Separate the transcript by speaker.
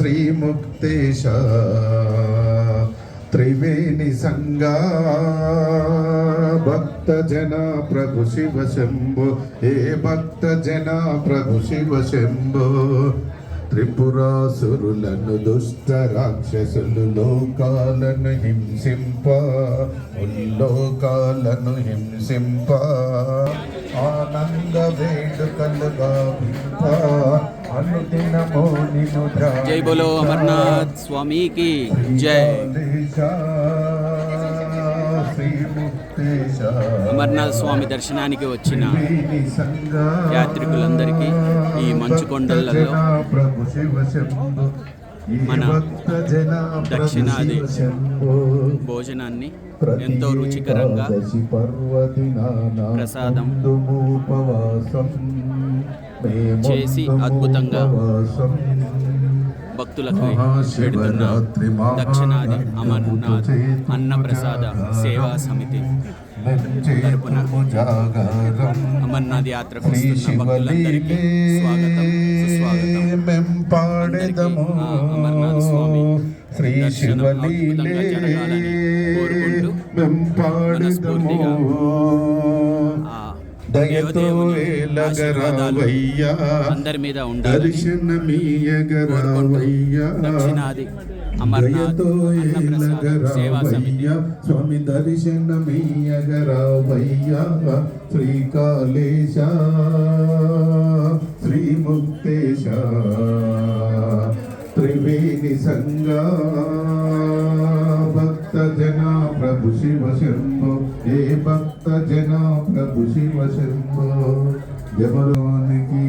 Speaker 1: శ్రీముక్తేశ త్రివేణి సంగా భక్త జన ప్రభు శివ శంభో హే భక్త జన ప్రభు శివ శంభో త్రిపురాసురులను దుష్ట రాక్షసులు లోకాలను హింసింప ఉల్లోకాలను హింసింప ఆనంద వేడుకలుగా అనుదినమో నిను
Speaker 2: జై బోలో అమర్నాథ్ స్వామికి జై. అమర్నాథ్ స్వామి దర్శనానికి వచ్చిన యాత్రికులందరికీ ఈ మంచు కొండలలో మన దక్షిణాది భోజనాన్ని ఎంతో రుచికరంగా ప్రసాదం చేసి అద్భుతంగా భక్తులకు పెడుతున్న దక్షిణాది అమర్నాథ్ అన్నప్రసాద సేవా సమితి తరపున అమర్నాథ్ యాత్రకు వస్తున్న భక్తులందరికీ స్వాగతం సుస్వాగతం. అమర్నాథ్ స్వామి దర్శనం అద్భుతంగా జరగాలని కోరుకుంటూ మనస్ఫూర్తిగా అందరి మీద ఉండాలని దక్షిణాది అమర్నాథ్ అన్నప్రసాద సేవా సమితి
Speaker 1: స్వామి దర్శనమీయగరావయ్యా శ్రీకాళేశ శ్రీముక్తేశ త్రివేణి సంగా భక్త జన ప్రభు శివ శంభో హే భక్త జన ప్రభు శివ శంభో జబలోనికి